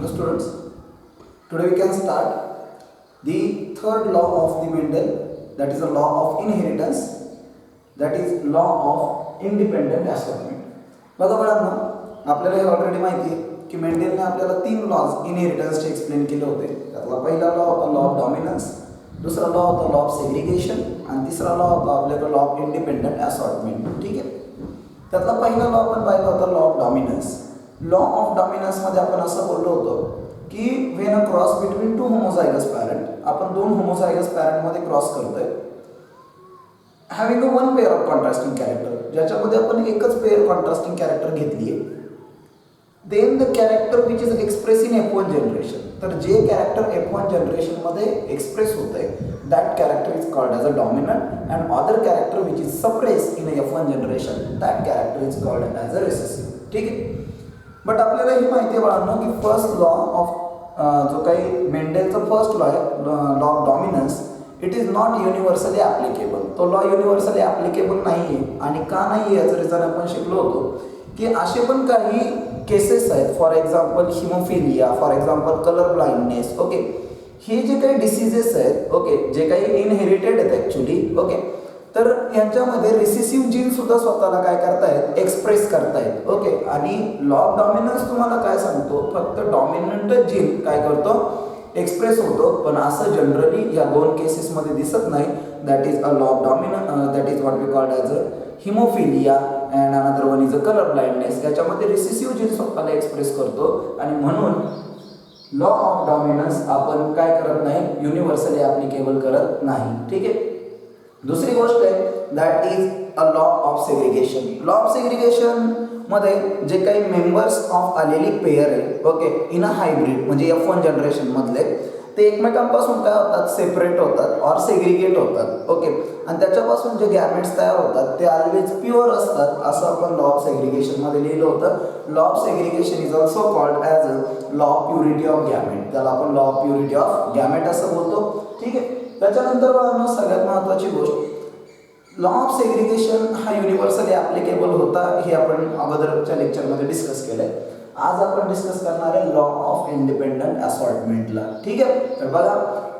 So students, today we can start the third law of the Mendel, that is the law of inheritance, that is law of independent assortment. बघा बाळांनो, आपल्याला हे already माहिती आहे की मेंडेलने आपल्याला तीन लॉज इनहेरिटन्सचे एक्सप्लेन केले होते. त्यातला पहिला लॉ होता लॉ ऑफ डॉमिनन्स, दुसरा लॉ होता लॉ ऑफ सेग्रिगेशन आणि तिसरा लॉ होता आपल्याकडे लॉ ऑफ इंडिपेंडंट असॉर्टमेंट. ठीक आहे, त्यातला पहिला लॉ आपण पाहिला होता law of dominance. Law of dominance मध्ये आपण असं बोललो होतो की when a cross between two homozygous parent, आपण दोन होमोझायगस पॅरेंट मध्ये क्रॉस करतोय having a one pair of contrasting character, ज्याच्यामध्ये आपण एकच पेअर कॉन्ट्रास्टिंग कॅरेक्टर घेतली आहे. Then the character which is express in F1 generation, तर जे कॅरेक्टर F1 जनरेशन मध्ये एक्सप्रेस होतंय that character is called as a dominant and other character which is suppress in F1 generation that character is called as a recessive. ठीक आहे, but आपल्याला ही माहिती आहे बाळांनो की फर्स्ट लॉ ऑफ जो काही मेंडेलचा फर्स्ट लॉ आहे law of dominance, it is not universally applicable. तो लॉ युनिव्हर्सली ॲप्लिकेबल नाही आहे. आणि का नाही आहे याचं रिझन आपण शिकलो होतो की असे पण काही केसेस आहेत, for example haemophilia, for example colour blindness. Okay, हे जे काही डिसीजेस आहेत, ओके, जे काही इनहेरिटेड आहेत ॲक्च्युली, ओके, तर यांच्यामध्ये रिसेसिव्ह जीन सुद्धा स्वतःला काय करतायत, एक्सप्रेस करतायत. ओके, आणि लॉ ऑफ डॉमिनन्स तुम्हाला काय सांगतो, फक्त डॉमिनंट जीन काय करतो, एक्सप्रेस होतो. पण असं जनरली या दोन केसेसमध्ये दिसत नाही. That is a law of dominance, that is what we called as a haemophilia and another one is a colour blindness. याच्यामध्ये रिसेसिव्ह जीन स्वतःला एक्सप्रेस करतो आणि म्हणून लॉ ऑफ डॉमिनन्स आपण काय करत नाही, युनिव्हर्सली ॲप्लिकेबल करत नाही. ठीक आहे, दुसरी गोष्ट आहे that is a law of segregation. Law of segregation मध्ये जे काही मेंबर्स ऑफ आलेली पेअर आहे, ओके, इन अ हायब्रिड म्हणजे F1 जनरेशन मधले, ते एकमेकांपासून काय होतात, सेपरेट होतात ऑर सेग्रिगेट होतात. ओके, आणि त्याच्यापासून जे गॅमेट्स तयार होतात ते ऑलवेज प्युअर असतात, असं आपण लॉ ऑफ सेग्रिगेशन मध्ये लिहिलं होतं. Law of segregation is also called as a law of purity of gamete. त्याला आपण law of purity of gamete असं बोलतो. ठीक आहे, त्याच्यानंतर सगळ्यात महत्त्वाची गोष्ट, लॉ ऑफ सेग्रिगेशन हा युनिव्हर्सली ॲप्लिकेबल होता, हे आपण अगोदरच्या लेक्चरमध्ये डिस्कस केलंय. आज आपण डिस्कस करणार आहे लॉ ऑफ इंडिपेंडंट असॉर्टमेंटला. ठीक आहे, तर बघा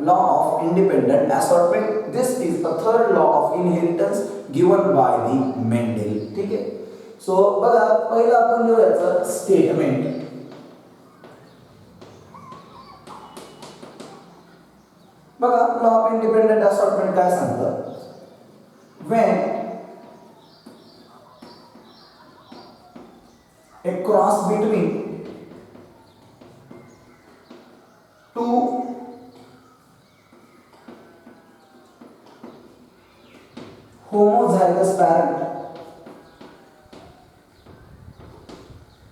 law of independent assortment, this is a third law of inheritance given by the Mendel. ठीक आहे, सो बघा पहिलं आपण लिहूयाचं स्टेटमेंट. बघा लॉ ऑफ इंडिपेंडंट असॉर्टमेंट काय सांगतं, when a cross between two homozygous parent,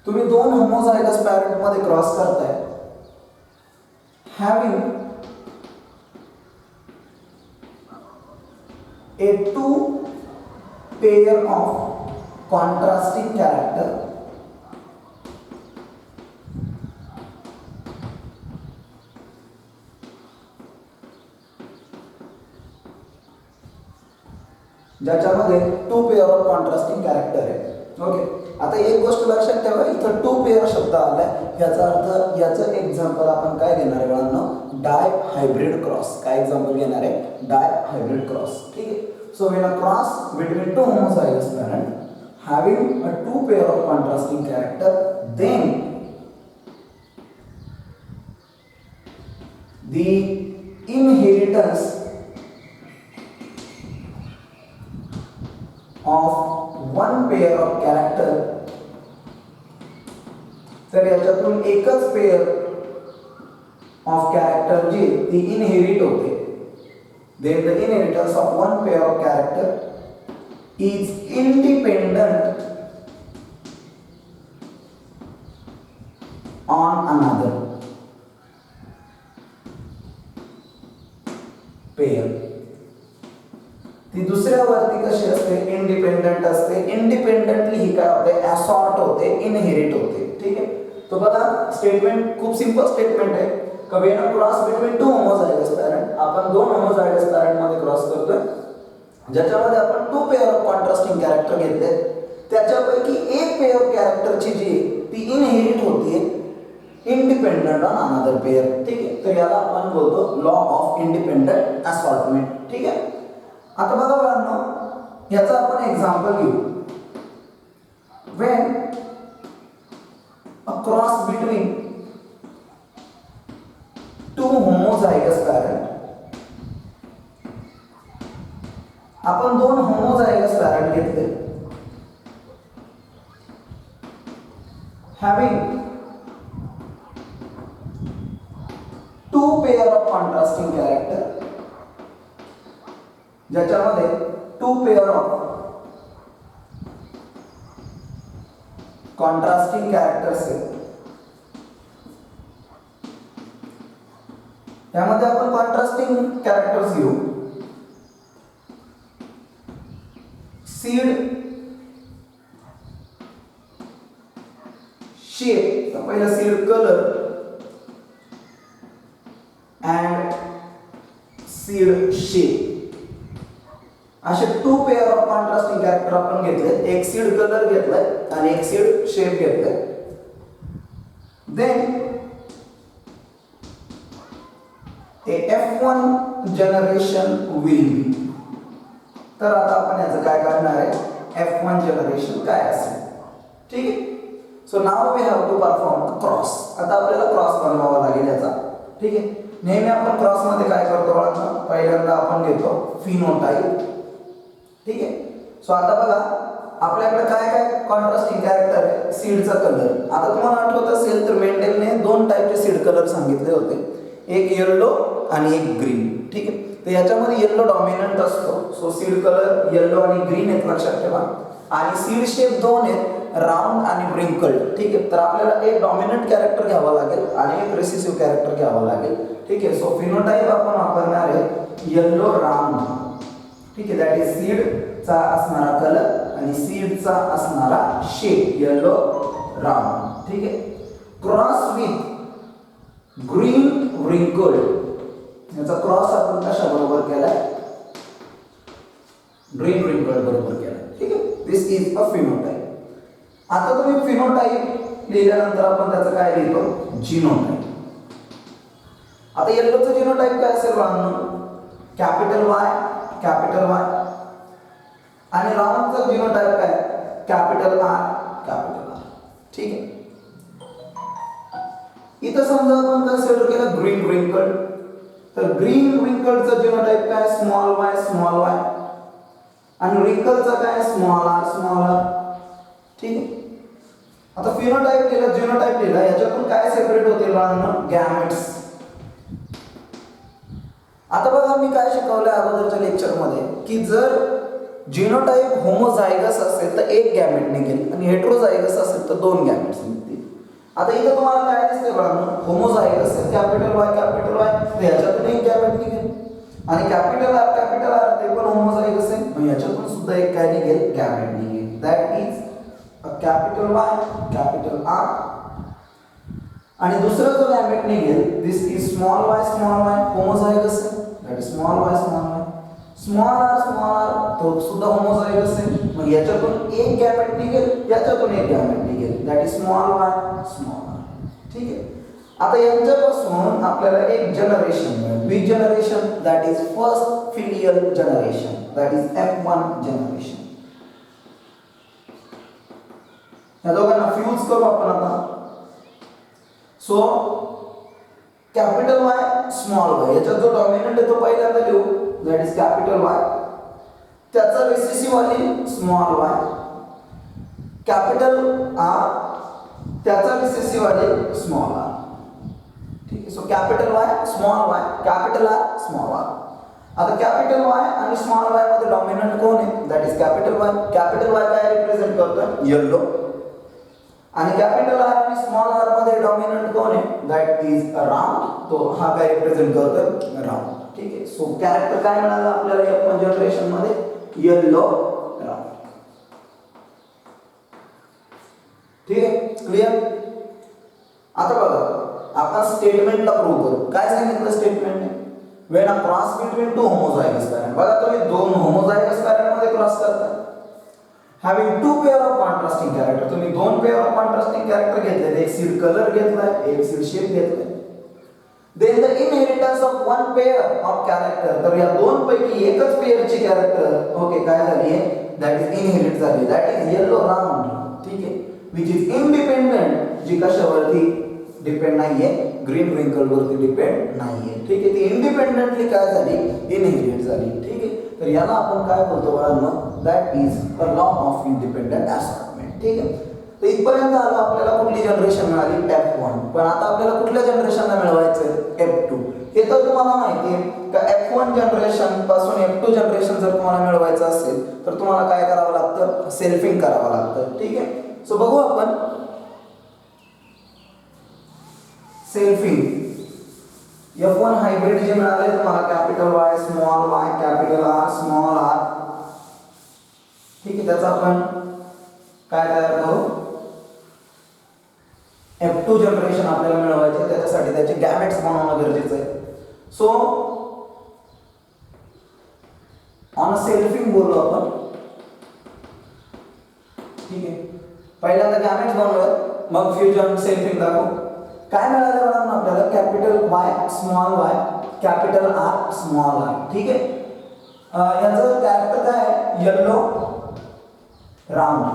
तुम्ही दोन होमोझायगस पॅरेंट मध्ये क्रॉस करताय, having a two pair of contrasting character, ज्याच्यामध्ये two pair of contrasting character आहे. ओके, आता एक गोष्ट लक्षात ठेवा, इथं टू पेअर शब्द आलाय, याचा अर्थ याचं एक्झाम्पल आपण काय घेणार आहे मुलांना, डाय हायब्रिड क्रॉस. काय एक्झाम्पल घेणार आहे, डाय हायब्रिड क्रॉस. ठीक आहे, so when a cross between two homozygous parent having a two pair of contrasting character, then the inheritance of one pair of character, तर याच्यातून एकच पेअर ऑफ कॅरेक्टर जी ती inherit होते, then the inheritance of one pair of character is independent on another pair. ती दुसऱ्यावरती कशी असते, independent असते. Independently ही काय होते, असॉर्ट होते, इनहेरिट होते. ठीक आहे, तो बघा स्टेटमेंट खूप सिंपल स्टेटमेंट आहे. when a cross between two homozygous parent, आपण दोन होमोझायगस पॅरेंट मध्ये क्रॉस करतोय, ज्याच्यामध्ये आपण two pair of contrasting character घेतले, त्याच्यापैकी एक पेअर कॅरेक्टरची जी ती इनहेरिट होतीये इंडिपेंडंट ऑन अनदर पेयर. ठीक आहे, तर याला आपण बोलतो लॉ ऑफ इंडिपेंडंट असॉर्टमेंट. ठीक आहे. आता बघा मुलांनो, याचा आपण एक्झाम्पल घेऊ. When a cross between two homozygous parent, आपण दोन होमोझायगस पॅरेंट घेतले, having two pair of contrasting character, ज्याच्यामध्ये two pair of contrasting characters आहेत. यामध्ये आपण कॉन्ट्रास्टिंग कॅरेक्टर्स घेऊ. सीड शेप, तर पहिला seed colour and seed shape, असे two pair of contrasting character आपण घेतले. एक सीड कलर घेतलाय आणि एक सीड शेप घेतलाय. Then F1 generation will be. तर आता आपण याचं काय करणार आहे, F1 जनरेशन काय असेल. ठीक आहे. So now we have to perform cross. आता आपल्याला क्रॉस बनवावा लागेल याचा. ठीक आहे. नेहमी आपण क्रॉस मध्ये काय करतो बघा, पहिल्यांदा आपण घेतो फिनोटाइप. ठीक आहे. सो आता बघा आपल्याकडे काय काय कॉन्ट्रास्टिंग कॅरेक्टर आहे. सीडचा कलर, आता तुम्हाला आठवत असेल तर मेंडेलने दोन टाईपचे सीड कलर सांगितले होते, एक येलो आणि एक ग्रीन. ठीक आहे. तर याच्यामध्ये येलो डॉमिनंट असतो. सो सीड कलर येलो आणि ग्रीन आहेत लक्षात ठेवा. आणि सीड शेप दोन आहेत, राऊंड आणि ब्रिंकल्ड. ठीक आहे. तर आपल्याला एक डॉमिनंट कॅरेक्टर घ्यावा लागेल आणि एक रिसेसिव्ह कॅरेक्टर घ्यावा लागेल. ठीक आहे. सो फिनोटाइप आपण वापरणार आहे येलो राऊंड. ठीक आहे. दॅट इज सीडचा असणारा कलर आणि सीडचा असणारा शेप येलो राऊंड. ठीक आहे. क्रॉस विथ ग्रीन wrinkled, याचा क्रॉस आपण कशा बरोबर केलाय, ग्रीन wrinkled बरोबर केलाय. ठीक आहे. दिस इज अ फिनोटाइप. आता तुम्ही फिनोटाइप लिहिल्यानंतर आपण त्याचं काय लिहितो, जीनोटाइप. आता येल्लोचं जीनोटाइप काय असेल बाळांनो, कॅपिटल वाय कॅपिटल वाय. आणि राऊंडचं जीनोटाइप काय, कॅपिटल आर कॅपिटल आर. ठीक आहे. इथं समजा आपण कन्सिडर केलं ग्रीन wrinkled, तर ग्रीन wrinkledचा जीनोटाइप काय, स्मॉल वाय स्मॉल वाय. आणि wrinkleचा काय, स्मॉल आर स्मॉल आर. ठीक आहे. आता फिनोटाइप लिहिला, जीनोटाइप लिहिला, याच्यातून काय सेपरेट होतील बाळांनो, गॅमेट्स. आता बघा मी काय शिकवलं अगोदरच्या लेक्चर मध्ये, की जर जीनोटाइप होमोझायगस असेल तर एक गॅमेट निघेल आणि हेटेरोझायगस असेल तर दोन गॅमेट्स निघतील. आता इथं तुम्हाला काय दिसतंय बाळांनो, होमोझायगस आहे, कॅपिटल वाय तर याच्यातून एक गॅमेट निघेल. आणि कॅपिटल आर ते पण होमोझायगस आहे, मग याच्यातून सुद्धा एक काय निघेल, गॅमेट निघेल. That is a capital Y capital R. आणि दुसरा जो गॅमेट निघेल, this is small Y homozygous आहे, that is small Y small R तो सुद्धा होमोझायगस आहे, मग याच्यातून एक गॅमेट निघेल, याच्यातून एक गॅमेट निघेल, that is small Y small R. ठीक आहे. आता यांच्यापासून आपल्याला एक जनरेशन मिळेल, which generation, that is first filial generation, that is F1 generation. या दोघांना फ्यूज करू आपण आता. So capital Y small Y, याच्यात जो डॉमिनंट आहे तो पहिल्यांदा लिहू, दॅट इज कॅपिटल वाय. त्याचा रिसेसिव्ह आली स्मॉल वाय. कॅपिटल आर, त्याचा रिसेसिव्ह आली स्मॉल आर. ठीक आहे. So capital Y capital R small R. आता कॅपिटल वाय आणि स्मॉल वाय मध्ये डॉमिनंट कोण आहे, that is capital Y. Capital Y काय रिप्रेझेंट करतोय, येलो. आणि कॅपिटल आर आणि स्मॉल आर मध्ये डॉमिनंट कोण आहे, दॅट इज राऊंड. तो हा काय रिप्रेझेंट करतोय, राऊंड. ठीक आहे. सो कॅरेक्टर काय मिळालं आपल्याला F1 जनरेशन मध्ये, येलो राऊंड. ठीक आहे. क्लिअर. आता बघा आपण स्टेटमेंटला प्रूव्ह करू. काय सांगितलं स्टेटमेंटने, when a cross between two homozygous parent. बघा तुम्ही दोन होमोझायगस पॅरेंट मध्ये क्रॉस करता, having two pair of contrasting character, तुम्ही दोन पेअर ऑफ कॉन्ट्रास्टिंग कॅरेक्टर घेतले, एक सीड कलर घेतलाय, एक सीड शेप घेतलाय. Then the inheritance of one pair of character, तर या दोन पैकी एकच पेअरची कॅरेक्टर ओके काय झाली आहे, दॅट इज इनहेरिट झाली, दॅट इज येलो राऊंड. ठीक आहे, विच इज इंडिपेंडेंट, जी कशावरती डिपेंड नाहीये, ग्रीन रिंकल वरती डिपेंड नाहीये. ठीक आहे, ती इंडिपेंडेंटली काय झाली, इनहेरिट झाली. ठीक आहे, तर याला आपण काय बोलतो बाळांनो, that is a law of independent assortment. ठीक आहे, तर इथपर्यंत आलं आपल्याला कुठली जनरेशन मिळाली, F1. पण आता आपल्याला कुठल्या जनरेशनला मिळवायचं, F2. हे तर तुम्हाला माहिती आहे का F1 जनरेशन पासून F2 जनरेशन जर तुम्हाला मिळवायचं असेल तर तुम्हाला काय करावं लागतं, सेल्फिंग करावं लागतं. ठीक आहे, सो बघू आपण सेल्फिंग. F1 हायब्रिड जे मिळाले तुम्हाला capital Y small y capital R small r. ठीक आहे, त्याचा आपण काय तयार करू, F2 जनरेशन आपल्याला मिळवायचे, त्याच्यासाठी त्याचे गॅमेट्स बनवणं गरजेचं आहे. सो ऑन सेल्फिंग बोलू आपण. ठीक आहे, पहिल्यांदा गॅमेट्स बनवूया, मग फ्युजन सेल्फिंग दाखवू. काय मिळालं मॅडम आपल्याला, capital Y small y capital R small r. ठीक आहे, याचं कॅरेक्टर काय आहे, येलो राऊंड,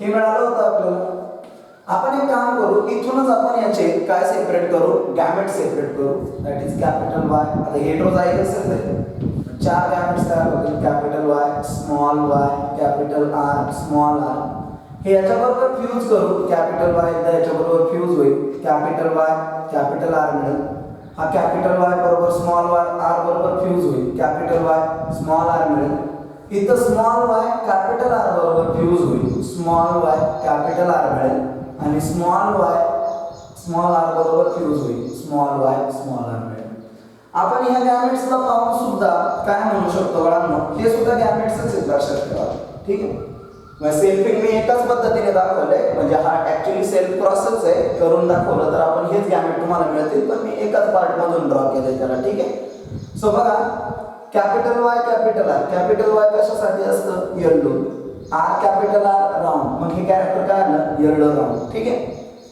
हे मिळालं होतं आपल्याला. आपण एक काम करू, इथूनच आपण याचे काय सेपरेट करू, गॅमेट सेपरेट करू, दॅट इज कॅपिटल Y. आता हेटेरोझायगस आहे, चार गॅमेट्स तयार होतील, capital Y small y capital R small r. हे याच्याबरोबर फ्यूज करू, कॅपिटल Y एकदा याच्याबरोबर फ्यूज होईल, कॅपिटल Y कॅपिटल R मिळेल. हा कॅपिटल Y बरोबर स्मॉल y R बरोबर फ्यूज होईल, कॅपिटल Y स्मॉल r मिळेल. इथं स्मॉल y कॅपिटल R बरोबर फ्यूज होईल, स्मॉल y कॅपिटल R मिळेल. आणि स्मॉल y स्मॉल r बरोबर फ्यूज होईल, स्मॉल y स्मॉल r मिळेल. आपण ह्या गॅमेट्सला पाहून सुद्धा काय म्हणू शकतो बाळांनो, हे सुद्धा गॅमेट्सच आहेत, लक्षात ठेवा. ठीक आहे, सेल्फिंग मी एकाच पद्धतीने दाखवलंय, म्हणजे हा ऍक्च्युअली सेल्फ क्रॉसच आहे, करून दाखवलं तर आपण हेच गॅमेट तुम्हाला मिळतील, पण मी एकाच पार्ट मधून ड्रॉ केलंय त्याला. ठीक आहे, सो बघा capital Y capital R, capital Y कशासाठी असतं, yellow, R capital R round, मग हे कॅरेक्टर काय आलं, येलो राऊंड. ठीक आहे,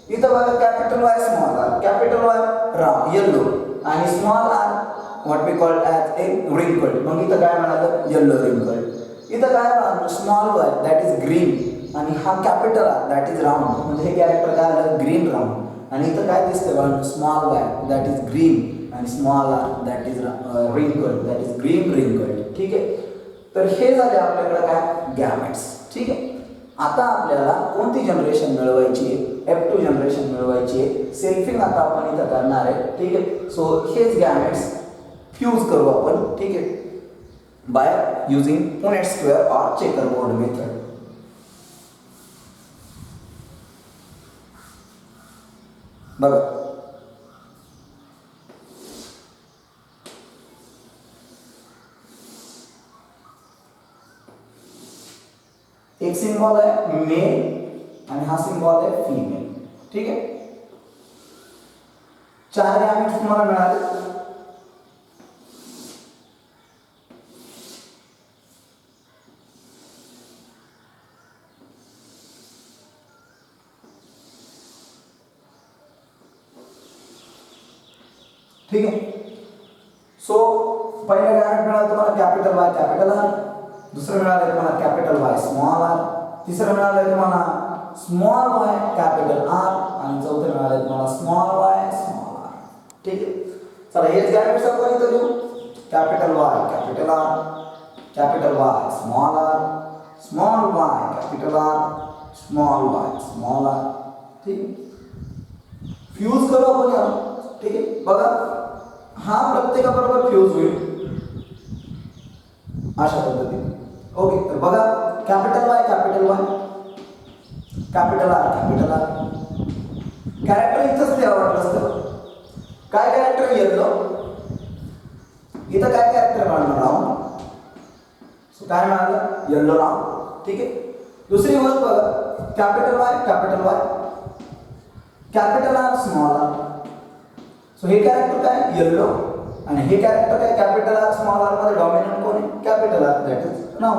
इथं बघा capital Y small r capital Y round yellow आणि small r what we called as a wrinkled, मग इथं काय म्हणालं, येलो रिंकल्ड. इथं काय राहणार, small y that is green आणि हा capital R that is round, म्हणजे हे कॅरेक्टर काय आलं, ग्रीन राऊंड. आणि इथं काय दिसतंय बघा, small y that is green आणि small r that is wrinkled, that is green wrinkled. ठीक आहे, तर हे झाले आपल्याकडे काय, गॅमेट्स. ठीक आहे, आता आपल्याला कोणती जनरेशन मिळवायची आहे, F2 जनरेशन मिळवायची आहे. सेल्फिंग आता आपण इथं करणार आहे. ठीक आहे, सो हेच गॅमेट्स फ्यूज करू आपण. ठीक आहे, by using Punnett square or checkerboard method. बघा एक सिंबॉल आहे मेल आणि हा सिंबॉल आहे फीमेल. ठीक आहे, चार गॅमेट्स तुम्हाला मिळाले. ठीक आहे, सो पहिला गॅमेट मिळाला तुम्हाला कॅपिटल Y कॅपिटल R, दुसरं मिळालं तुम्हाला कॅपिटल Y स्मॉल r, तिसरं मिळालं तुम्हाला स्मॉल y कॅपिटल R आणि चौथं मिळालं तुम्हाला स्मॉल y स्मॉल r. ठीक आहे, चला हेच गॅमेट्स आपण इथं लिहू, capital Y capital R capital Y small r small y capital R small y small r. ठीक, फ्यूज करू आपण याला. ठीक आहे, बघा हा प्रत्येकाबरोबर फ्यूज होईल अशा पद्धतीने. ओके, तर बघा capital Y capital Y capital R capital R. Character इथंच द्यावं वाटलं असतं. काय कॅरेक्टर येतो इथं, काय कॅरेक्टर मिळणार, राऊंड. सो काय मिळालं, येलो राऊंड. ठीक आहे, दुसरी गोष्ट बघा capital Y capital Y capital R small r. So हे कॅरेक्टर काय, येलो, आणि हे कॅरेक्टर काय, कॅपिटल R स्मॉल r मध्ये डॉमिनंट कोण आहे, capital R, that is known.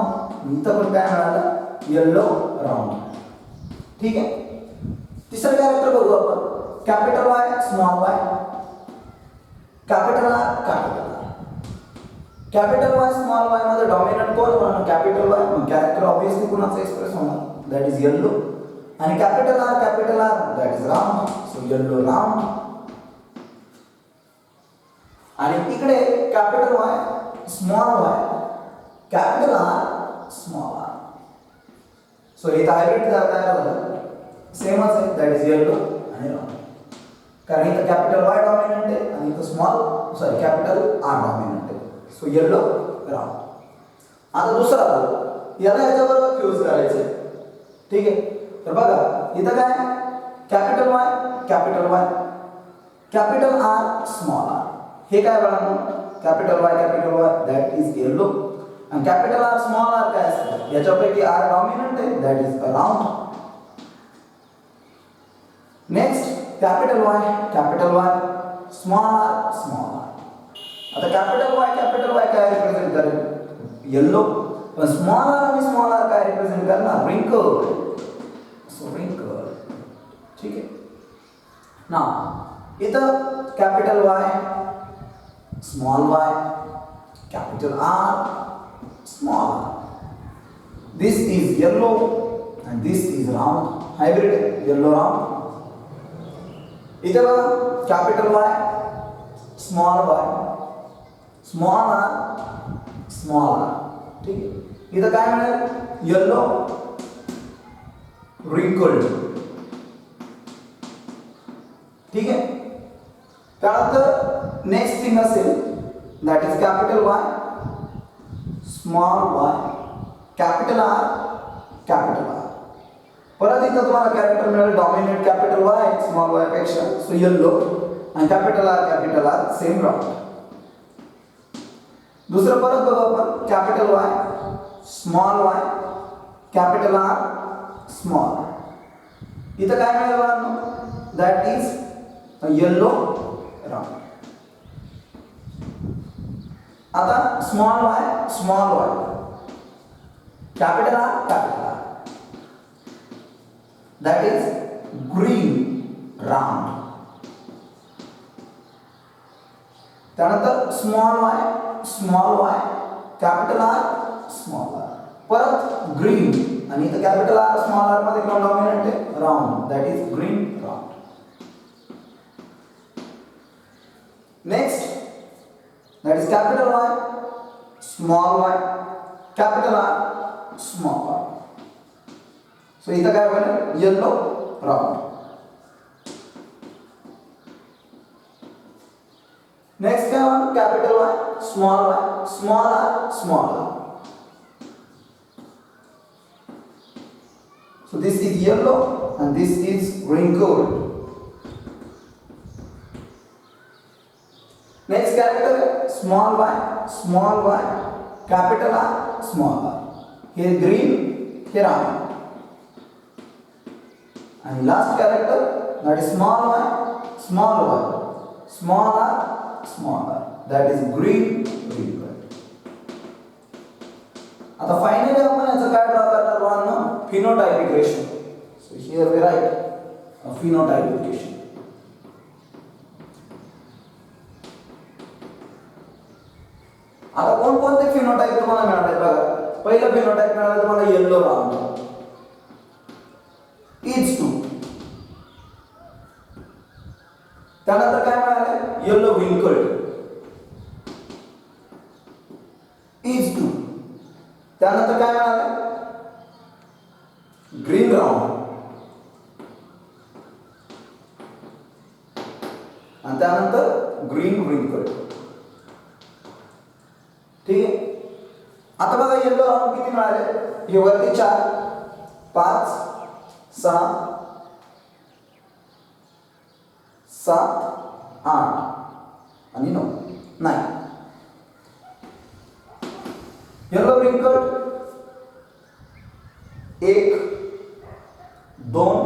इथं पण काय मिळालं, येलो राउंड. ठीक आहे. तिसरं कॅरेक्टर बघू आपण. Capital Y small Y, capital R capital R. Capital Y small Y मध्ये डॉमिनंट कोण होणार? Capital Y. मग कॅरेक्टर ऑब्विसली कोणाचं एक्सप्रेस होणार? That is yellow. आणि capital R that is round. So yellow round. आणि इकडे capital Y small Y, capital R small R. So इथं हायब्रिड तयार झालं. सेमच आहे, दॅट इज येलो आणि राउंड. कारण इथं कॅपिटल वाय डॉमिनंट आहे आणि इथं कॅपिटल आर डॉमिनंट आहे. So yellow round. आता दुसरा याला याच्याबरोबर फ्यूज करायचं. ठीक आहे. तर बघा इथं काय capital Y capital R small R. हे काय बघा capital Y that is yellow. आणि कॅपिटल आर स्मॉल आर काय असतं? याच्यापैकी आर डॉमिनंट आहे, that is round. Next capital Y small R. आता कॅपिटल वाय काय रिप्रेझेंट करेल? येलो. पण स्मॉल आर काय रिप्रेझेंट करणार? रिंकल. So wrinkle. ठीक आहे ना. इथं capital Y small Y capital R small R. This is yellow and this is round. Hybrid yellow round. इथे बघा capital Y small R small R. ठीक आहे. इथं काय मिळेल? Yellow wrinkled. ठीक आहे. त्यानंतर नेक्स्ट थिंग असेल that is capital Y small Y capital R. परत इथं तुम्हाला कॅरेक्टर मिळेल dominate capital Y small Y पेक्षा. सो येलो आणि कॅपिटल आर सेम राउंड. दुसरं परत बघू आपण. Capital Y small Y capital R small. इथं काय मिळेल बघा? That is yellow round. आता small Y capital R that is green round. त्यानंतर small Y capital R small R. परत ग्रीन आणि इथं कॅपिटल आर स्मॉल आर मध्ये कोण डॉमिनंट आहे? Round. That is green round. Next that is capital Y small Y capital R small R. So इथं काय बनेल? Yellow round. नेक्स्ट काय होणार? Capital Y small R small R. So this is yellow and this is wrinkled. Next character small y capital R small r. Here green, here round. And last character that is small r small r small r. That is green green. आता finally आपण याचं काय draw करणार आहोत? Phenotypic ratio. So here we write a phenotypic ratio. आता कोणते phenotype तुम्हाला मिळाले बघा. पहिला फिनोटाइप मिळाला तुम्हाला येलो राउंड इज 2. त्यानंतर काय मिळाले? Yellow wrinkled is 2. त्यानंतर काय मिळाले? Green round. आणि त्यानंतर ग्रीन विंकल्ड. ठीक आहे. आता बघा येलो राउंड किती मिळाले? हे वरती 4 5 6 7 8 आणि 9. येलो विंकल्ड 1 2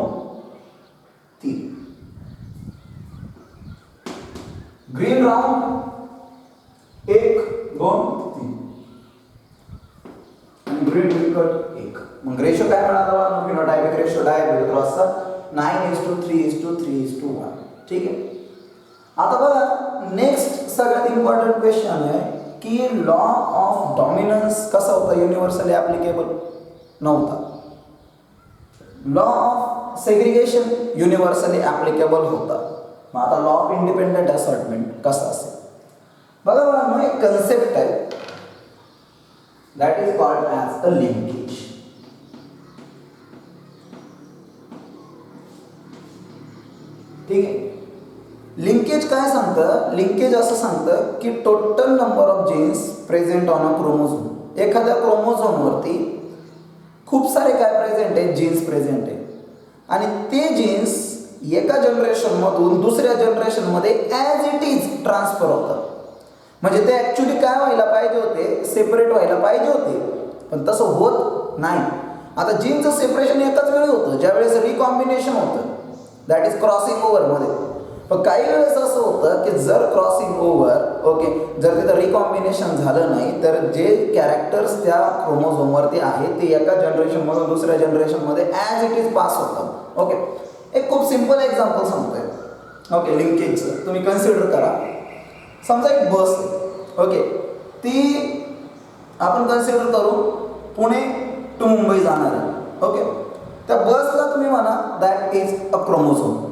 3. ग्रीन राउंड 1 2 3 आणि ग्रीन विंकल्ड 1. मग रेशो काय मिळाला? फिनोटायपिक रेशो डायबेटिक क्रॉसचा 9:3:3:1. ठीक आहे. आता बघा नेक्स्ट सगळ्यात इम्पॉर्टंट क्वेश्चन आहे की लॉ ऑफ डॉमिनन्स कसा होता? युनिव्हर्सली ॲप्लिकेबल नव्हता. Law of segregation universally applicable होता. मग आता लॉ ऑफ इंडिपेंडंट असॉर्टमेंट कसा असेल? बघा बघा एक कन्सेप्ट आहे that is called as a linkage. ठीक आहे. लिंकेज काय सांगतं? लिंकेज असं सांगतं की total number of genes present on a chromosome. एखाद्या क्रोमोझोमवरती खूप सारे काय प्रेझेंट आहे? जीन्स प्रेझेंट आहे. आणि ते जीन्स एका जनरेशनमधून दुसऱ्या जनरेशनमध्ये ॲज इट इज ट्रान्सफर होतात. म्हणजे ते ॲक्च्युली काय व्हायला पाहिजे होते? सेपरेट व्हायला पाहिजे होते, पण तसं होत नाही. आता जीनचं सेपरेशन एकाच वेळी होतं ज्यावेळेस रिकॉम्बिनेशन होतं, दॅट इज क्रॉसिंग ओव्हरमध्ये. पण काही वेळेस असं होतं की जर क्रॉसिंग ओव्हर जर तिथं रिकॉम्बिनेशन झालं नाही तर जे कॅरेक्टर्स त्या क्रोमोझोमवरती आहेत ते एका जनरेशनमधून दुसऱ्या जनरेशनमध्ये ॲज इट इज पास होतात. ओके. एक खूप सिम्पल एक्झाम्पल सांगतोय लिंकेजचं. तुम्ही कन्सिडर करा. समजा एक बस आहे. ओके. ती आपण कन्सिडर करू पुणे टू मुंबई जाणार आहे. ओके. त्या बसला तुम्ही म्हणा दॅट इज अ क्रोमोझोम.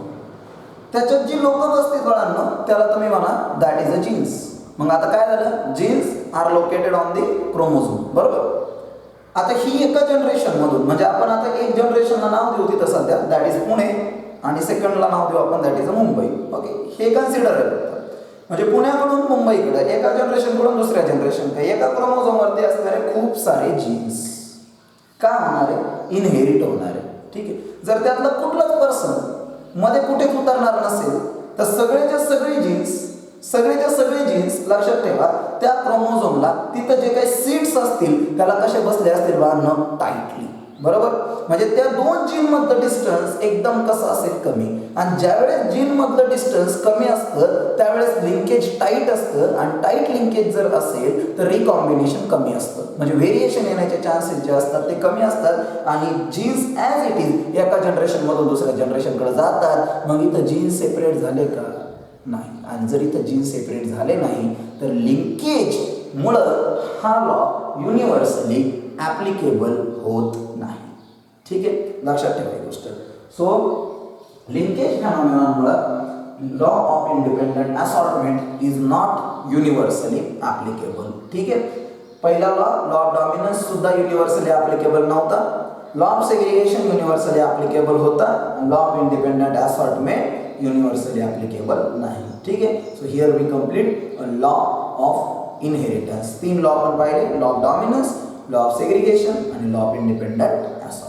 त्याच्यात जी लोक बसतील बाळांनो त्याला तुम्ही म्हणा दॅट इज अ जीन्स. मग आता काय झालं? Genes are located on the chromosome. बरोबर. आता ही एका जनरेशनमधून म्हणजे आपण आता एक जनरेशनला नाव देऊ तिथं सध्या दॅट इज पुणे आणि सेकंडला नाव देऊ आपण that is a Mumbai. Okay. हे कन्सिडर आहे. म्हणजे पुण्याकडून मुंबईकडे एका जनरेशनकडून दुसऱ्या जनरेशनकडे एका क्रोमोझोमवरती असणारे खूप सारे जीन्स का होणार आहे? इनहेरिट होणार आहे. ठीक आहे. जर त्यातला कुठलाच पर्सन मध्ये कुठेच उतरणार नसेल तर सगळेच्या सगळे जीन्स लक्षात ठेवा त्या क्रोमोझोमला तिथं जे काही सीट्स असतील त्याला कसे बसले असतील बाळांनो? टाईटली. बरोबर. म्हणजे त्या दोन जीनमधलं डिस्टन्स एकदम कसं असेल? कमी. आणि ज्यावेळेस जीनमधलं डिस्टन्स कमी असतं त्यावेळेस लिंकेज टाईट असतं आणि टाईट लिंकेज जर असेल तर रिकॉम्बिनेशन कमी असतं. म्हणजे व्हेरिएशन येण्याचे चान्सेस जे असतात ते कमी असतात आणि जीन्स ॲज इट इज एका जनरेशनमधून दुसऱ्या जनरेशनकडे जातात. मग इथं जीन्स सेपरेट झाले का? नाही. आणि जर इथं जीन्स सेपरेट झाले नाही तर लिंकेजमुळं हा लॉ युनिव्हर्सली ॲप्लिकेबल होत नाही. ठीक आहे. लक्षात ठेवा ही गोष्ट. सो लिंकेज फिनॉमिनॉनमुळे law of independent assortment is not universally applicable. ठीक आहे. पहिला लॉ ऑफ डॉमिनन्स सुद्धा युनिव्हर्सली ॲप्लिकेबल नव्हता. Law of segregation universally applicable होता. Law of independent assortment universally applicable नाही. ठीक आहे. So here we complete law of inheritance. 3 law आपण पाहिले. Law of dominance, law of segregation आणि लॉ ऑफ इंडिपेंडंट असॉर्टमेंट.